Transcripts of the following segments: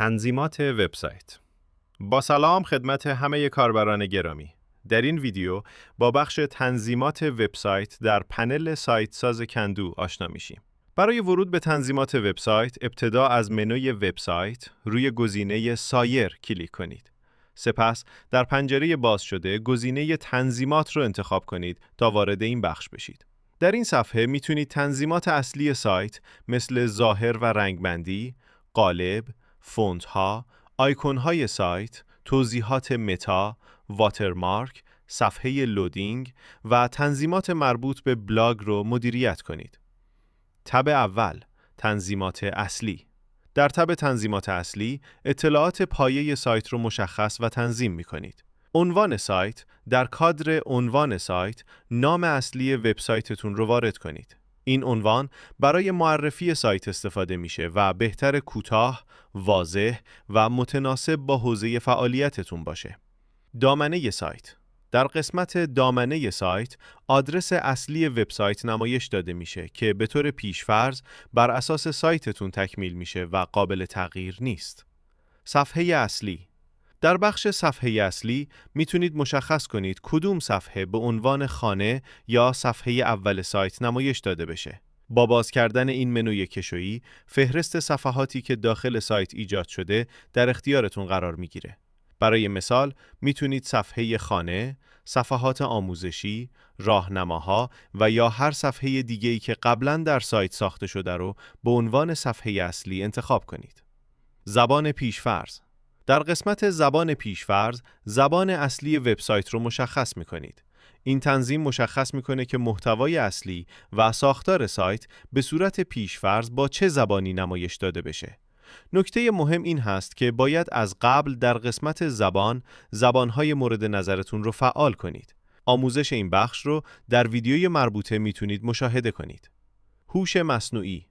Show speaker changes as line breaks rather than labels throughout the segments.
تنظیمات وبسایت. با سلام خدمت همه کاربران گرامی. در این ویدیو با بخش تنظیمات وبسایت در پنل سایت ساز کندو آشنا میشیم. برای ورود به تنظیمات وبسایت، ابتدا از منوی وبسایت روی گزینه سایر کلیک کنید. سپس در پنجره باز شده گزینه تنظیمات رو انتخاب کنید تا وارد این بخش بشید. در این صفحه میتونید تنظیمات اصلی سایت مثل ظاهر و رنگبندی، قالب، فونت ها، آیکون های سایت، توضیحات متا، واترمارک، صفحه لودینگ و تنظیمات مربوط به بلاگ رو مدیریت کنید. تب اول، تنظیمات اصلی. در تب تنظیمات اصلی، اطلاعات پایه سایت رو مشخص و تنظیم می کنید. عنوان سایت، در کادر عنوان سایت، نام اصلی وبسایتتون رو وارد کنید. این عنوان برای معرفی سایت استفاده میشه و بهتر کوتاه، واضح و متناسب با حوزه فعالیتتون باشه. دامنه سایت. در قسمت دامنه سایت، آدرس اصلی وبسایت نمایش داده میشه که به طور پیش‌فرض بر اساس سایتتون تکمیل میشه و قابل تغییر نیست. صفحه اصلی. در بخش صفحه اصلی میتونید مشخص کنید کدوم صفحه به عنوان خانه یا صفحه اول سایت نمایش داده بشه. با باز کردن این منوی کشویی، فهرست صفحاتی که داخل سایت ایجاد شده در اختیارتون قرار میگیره. برای مثال میتونید صفحه خانه، صفحات آموزشی، راهنماها و یا هر صفحه دیگه‌ای که قبلاً در سایت ساخته شده رو به عنوان صفحه اصلی انتخاب کنید. زبان پیش‌فرض. در قسمت زبان پیش‌فرض، زبان اصلی وبسایت رو مشخص می‌کنید. این تنظیم مشخص می‌کنه که محتوای اصلی و ساختار سایت به صورت پیش‌فرض با چه زبانی نمایش داده بشه. نکته مهم این هست که باید از قبل در قسمت زبان‌های مورد نظرتون رو فعال کنید. آموزش این بخش رو در ویدیوی مربوطه میتونید مشاهده کنید. هوش مصنوعی.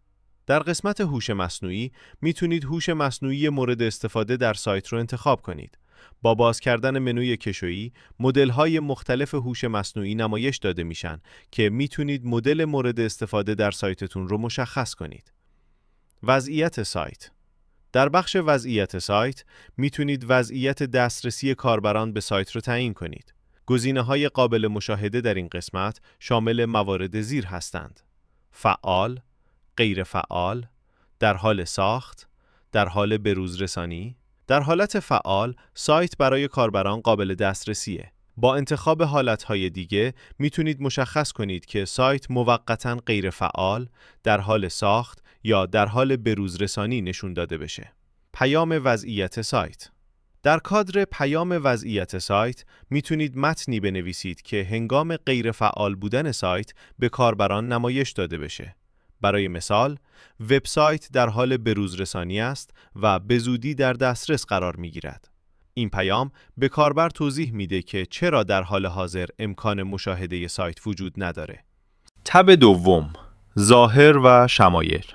در قسمت هوش مصنوعی میتونید هوش مصنوعی مورد استفاده در سایت رو انتخاب کنید. با باز کردن منوی کشویی، مدل‌های مختلف هوش مصنوعی نمایش داده میشن که میتونید مدل مورد استفاده در سایتتون رو مشخص کنید. وضعیت سایت. در بخش وضعیت سایت میتونید وضعیت دسترسی کاربران به سایت رو تعیین کنید. گزینه‌های قابل مشاهده در این قسمت شامل موارد زیر هستند: فعال، غیر فعال، در حال ساخت، در حال بروز رسانی. در حالت فعال، سایت برای کاربران قابل دسترسیه. با انتخاب حالتهای دیگه میتونید مشخص کنید که سایت موقتاً غیر فعال، در حال ساخت یا در حال بروز رسانی نشون داده بشه. پیام وضعیت سایت. در کادر پیام وضعیت سایت میتونید متنی بنویسید که هنگام غیر فعال بودن سایت به کاربران نمایش داده بشه. برای مثال، وبسایت در حال بروز رسانی است و به زودی در دسترس قرار میگیرد. این پیام به کاربر توضیح میده که چرا در حال حاضر امکان مشاهده سایت وجود نداره. تب دوم، ظاهر و شمایل.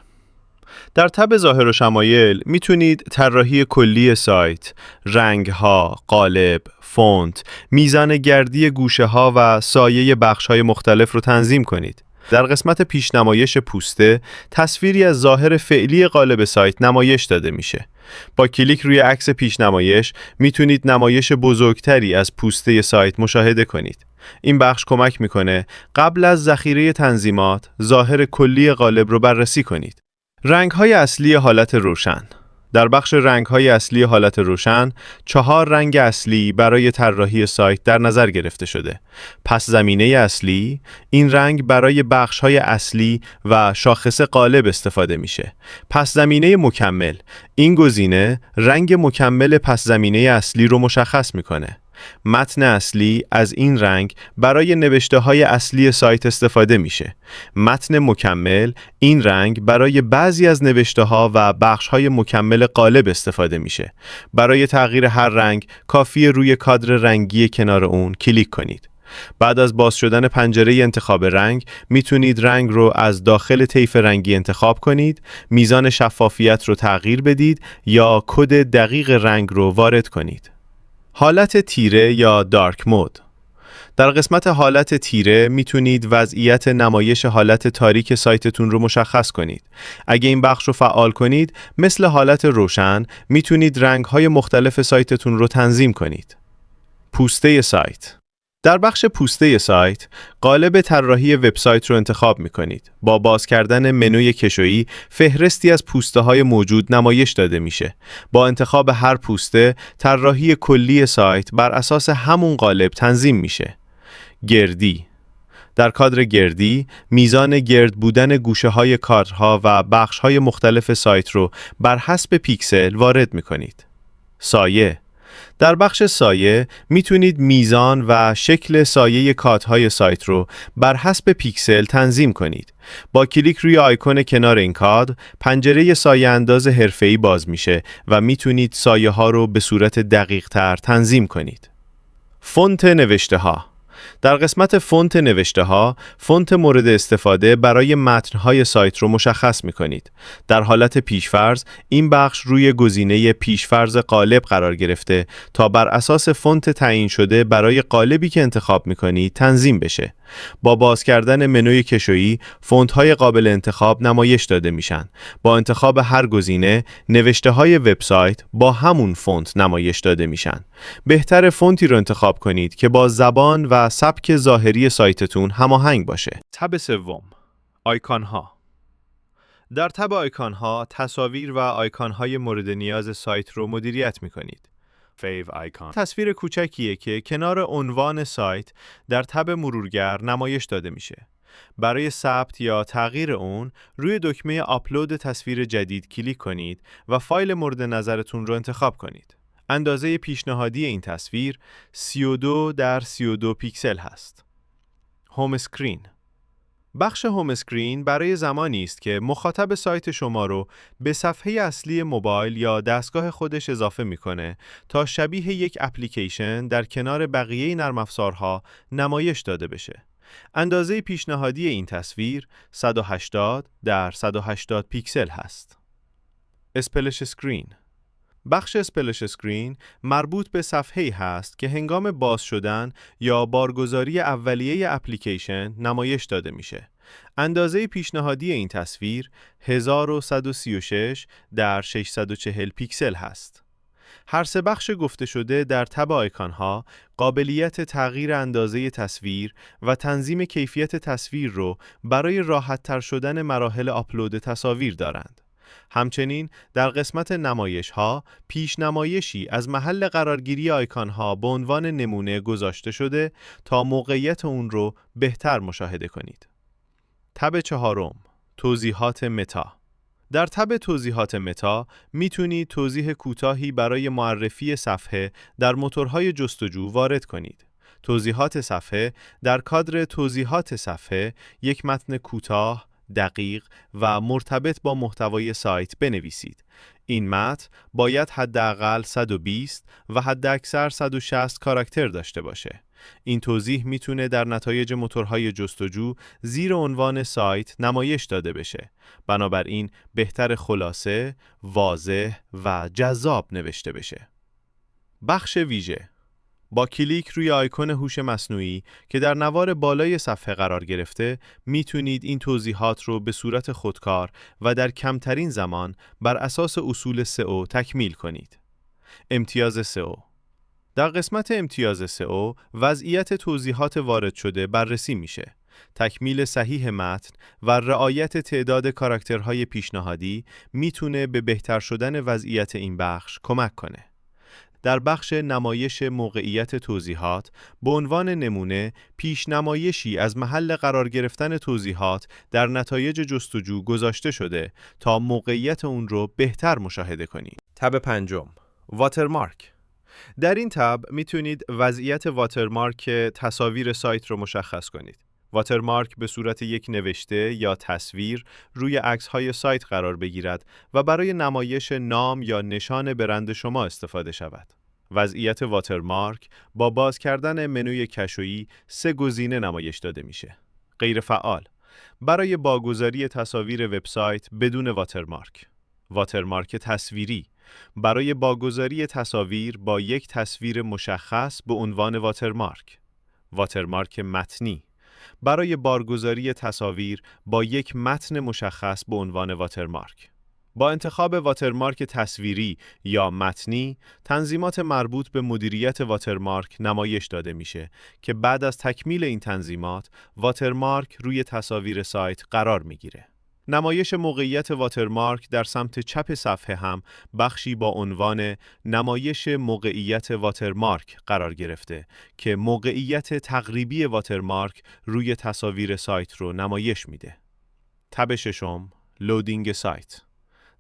در تب ظاهر و شمایل میتونید طراحی کلی سایت، رنگ‌ها، قالب، فونت، میزان گردی گوشه‌ها و سایه بخش‌های مختلف رو تنظیم کنید. در قسمت پیشنمایش پوسته، تصویری از ظاهر فعلی قالب سایت نمایش داده میشه. با کلیک روی عکس پیشنمایش میتونید نمایش بزرگتری از پوسته سایت مشاهده کنید. این بخش کمک میکنه قبل از ذخیره تنظیمات، ظاهر کلی قالب رو بررسی کنید. رنگ‌های اصلی حالت روشن. در بخش رنگ‌های اصلی حالت روشن، 4 رنگ اصلی برای طراحی سایت در نظر گرفته شده. پس زمینه اصلی، این رنگ برای بخش‌های اصلی و شاخص قالب استفاده میشه. پس زمینه مکمل، این گزینه رنگ مکمل پس زمینه اصلی رو مشخص میکنه. متن اصلی از این رنگ برای نوشته‌های اصلی سایت استفاده میشه. متن مکمل این رنگ برای بعضی از نوشته‌ها و بخش‌های مکمل قالب استفاده میشه. برای تغییر هر رنگ کافیه روی کادر رنگی کنار اون کلیک کنید. بعد از باز شدن پنجره انتخاب رنگ میتونید رنگ رو از داخل طیف رنگی انتخاب کنید، میزان شفافیت رو تغییر بدید یا کد دقیق رنگ رو وارد کنید. حالت تیره یا دارک مود. در قسمت حالت تیره میتونید وضعیت نمایش حالت تاریک سایتتون رو مشخص کنید. اگه این بخش رو فعال کنید، مثل حالت روشن میتونید رنگ‌های مختلف سایتتون رو تنظیم کنید. پوسته سایت. در بخش پوسته سایت، قالب طراحی وبسایت رو انتخاب می‌کنید. با باز کردن منوی کشویی، فهرستی از پوسته‌های موجود نمایش داده میشه. با انتخاب هر پوسته، طراحی کلی سایت بر اساس همون قالب تنظیم میشه. گردی. در کادر گردی، میزان گرد بودن گوشه‌های کادرها و بخش‌های مختلف سایت رو بر حسب پیکسل وارد می‌کنید. سایه. در بخش سایه میتونید میزان و شکل سایه کات‌های سایت رو بر حسب پیکسل تنظیم کنید. با کلیک روی آیکون کنار این کادر، پنجره سایه انداز حرفه‌ای باز میشه و میتونید سایه ها رو به صورت دقیق تر تنظیم کنید. فونت نوشته ها. در قسمت فونت نوشته ها، فونت مورد استفاده برای متن‌های سایت رو مشخص می‌کنید. در حالت پیش‌فرض، این بخش روی گزینه پیش‌فرض قالب قرار گرفته تا بر اساس فونت تعیین شده برای قالبی که انتخاب می‌کنید تنظیم بشه. با باز کردن منوی کشویی، فونت‌های قابل انتخاب نمایش داده میشن. با انتخاب هر گزینه، نوشته‌های وبسایت با همون فونت نمایش داده میشن. بهتر فونتی رو انتخاب کنید که با زبان و سبک ظاهری سایتتون هماهنگ باشه. تب سوم، آیکان‌ها. در تب آیکان‌ها، تصاویر و آیکان‌های مورد نیاز سایت رو مدیریت می‌کنید. Fave Icon تصویر کوچکیه که کنار عنوان سایت در تب مرورگر نمایش داده میشه. برای ثبت یا تغییر اون، روی دکمه آپلود تصویر جدید کلیک کنید و فایل مورد نظرتون رو انتخاب کنید. اندازه پیشنهادی این تصویر 32 در 32 پیکسل هست. هوم اسکرین. بخش هوم اسکرین برای زمانی است که مخاطب سایت شما رو به صفحه اصلی موبایل یا دستگاه خودش اضافه میکنه تا شبیه یک اپلیکیشن در کنار بقیه نرم افزارها نمایش داده بشه. اندازه پیشنهادی این تصویر 180 در 180 پیکسل هست. اسپلش اسکرین. بخش اسپلش اسکرین مربوط به صفحه‌ای هست که هنگام باز شدن یا بارگذاری اولیه اپلیکیشن نمایش داده میشه. اندازه پیشنهادی این تصویر 1136 در 640 پیکسل هست. هر سه بخش گفته شده در تب آیکان‌ها قابلیت تغییر اندازه تصویر و تنظیم کیفیت تصویر رو برای راحت‌تر شدن مراحل آپلود تصاویر دارند. همچنین در قسمت نمایش ها پیش نمایشی از محل قرارگیری آیکان ها به عنوان نمونه گذاشته شده تا موقعیت اون رو بهتر مشاهده کنید. تب چهارم، توضیحات متا. در تب توضیحات متا میتونید توضیح کوتاهی برای معرفی صفحه در موتورهای جستجو وارد کنید. توضیحات صفحه در کادر توضیحات صفحه یک متن کوتاه، دقیق و مرتبط با محتوای سایت بنویسید. این متن باید حداقل 120 و حداکثر 160 کاراکتر داشته باشه. این توضیح میتونه در نتایج موتورهای جستجو زیر عنوان سایت نمایش داده بشه. بنابراین بهتر خلاصه، واضح و جذاب نوشته بشه. بخش ویژه. با کلیک روی آیکون هوش مصنوعی که در نوار بالای صفحه قرار گرفته، میتونید این توضیحات رو به صورت خودکار و در کمترین زمان بر اساس اصول SEO تکمیل کنید. امتیاز SEO. در قسمت امتیاز SEO، وضعیت توضیحات وارد شده بررسی میشه. تکمیل صحیح متن و رعایت تعداد کاراکترهای پیشنهادی میتونه به بهتر شدن وضعیت این بخش کمک کنه. در بخش نمایش موقعیت توضیحات، به عنوان نمونه پیش نمایشی از محل قرار گرفتن توضیحات در نتایج جستجو گذاشته شده تا موقعیت اون رو بهتر مشاهده کنید. تب پنجم، واترمارک. در این تب میتونید وضعیت واترمارک تصاویر سایت رو مشخص کنید. واترمارک به صورت یک نوشته یا تصویر روی عکس‌های سایت قرار بگیرد و برای نمایش نام یا نشان برند شما استفاده شود. وضعیت واترمارک با باز کردن منوی کشویی 3 گزینه نمایش داده میشه. غیر فعال. برای باگذاری تصاویر وبسایت بدون واترمارک. واترمارک تصویری. برای باگذاری تصاویر با یک تصویر مشخص به عنوان واترمارک. واترمارک متنی. برای بارگذاری تصاویر با یک متن مشخص به عنوان واترمارک. با انتخاب واترمارک تصویری یا متنی، تنظیمات مربوط به مدیریت واترمارک نمایش داده میشه که بعد از تکمیل این تنظیمات، واترمارک روی تصاویر سایت قرار میگیره. نمایش موقعیت واترمارک در سمت چپ صفحه هم بخشی با عنوان نمایش موقعیت واترمارک قرار گرفته که موقعیت تقریبی واترمارک روی تصاویر سایت رو نمایش میده. تب ششم، لودینگ سایت.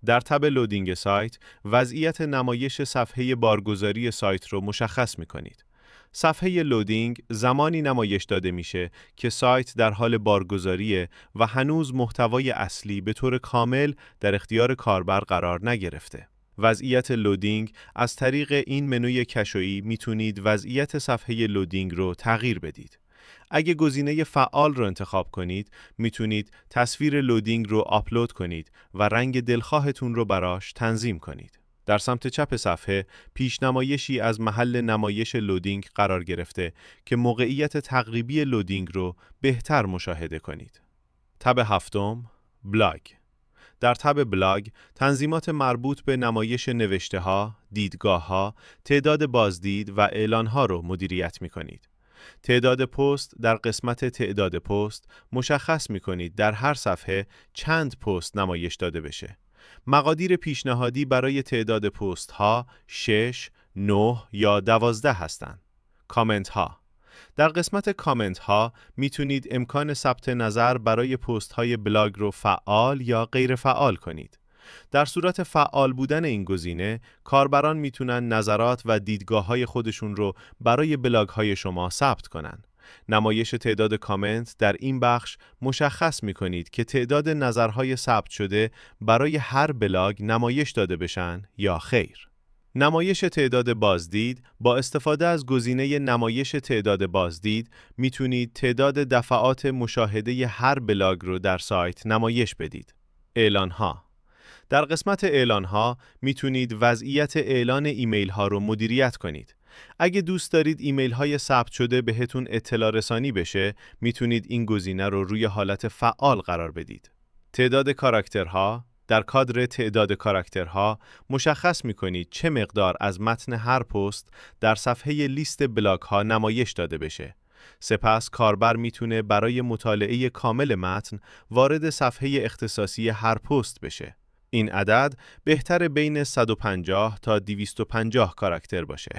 در تب لودینگ سایت، وضعیت نمایش صفحه بارگذاری سایت رو مشخص می‌کنید. صفحه لودینگ زمانی نمایش داده میشه که سایت در حال بارگذاریه و هنوز محتوای اصلی به طور کامل در اختیار کاربر قرار نگرفته. وضعیت لودینگ از طریق این منوی کشویی میتونید وضعیت صفحه لودینگ رو تغییر بدید. اگه گزینه فعال رو انتخاب کنید، میتونید تصویر لودینگ رو آپلود کنید و رنگ دلخواهتون رو براش تنظیم کنید. در سمت چپ صفحه پیشنمایشی از محل نمایش لودینگ قرار گرفته که موقعیت تقریبی لودینگ رو بهتر مشاهده کنید. تب هفتم، بلاگ. در تب بلاگ، تنظیمات مربوط به نمایش نوشته‌ها، دیدگاه‌ها، تعداد بازدید و اعلان‌ها رو مدیریت می‌کنید. تعداد پست در قسمت تعداد پست مشخص می‌کنید در هر صفحه چند پست نمایش داده بشه. مقادیر پیشنهادی برای تعداد پست ها 6، 9 یا 12 هستند. کامنت ها. در قسمت کامنت ها میتونید امکان ثبت نظر برای پست های بلاگ رو فعال یا غیر فعال کنید. در صورت فعال بودن این گزینه، کاربران میتونن نظرات و دیدگاه های خودشون رو برای بلاگ های شما ثبت کنن. نمایش تعداد کامنت در این بخش مشخص می‌کنید که تعداد نظرهای ثبت شده برای هر بلاگ نمایش داده بشن یا خیر. نمایش تعداد بازدید با استفاده از گزینه نمایش تعداد بازدید میتونید تعداد دفعات مشاهده هر بلاگ رو در سایت نمایش بدید. اعلان‌ها. در قسمت اعلان‌ها میتونید وضعیت اعلان ایمیل ها رو مدیریت کنید. اگه دوست دارید ایمیل های ثبت شده بهتون اطلاع رسانی بشه، میتونید این گزینه رو روی حالت فعال قرار بدید. تعداد کاراکترها. در کادر تعداد کاراکترها مشخص میکنید چه مقدار از متن هر پست در صفحه لیست بلاگ ها نمایش داده بشه. سپس کاربر میتونه برای مطالعه کامل متن وارد صفحه اختصاصی هر پست بشه. این عدد بهتر بین 150 تا 250 کاراکتر باشه.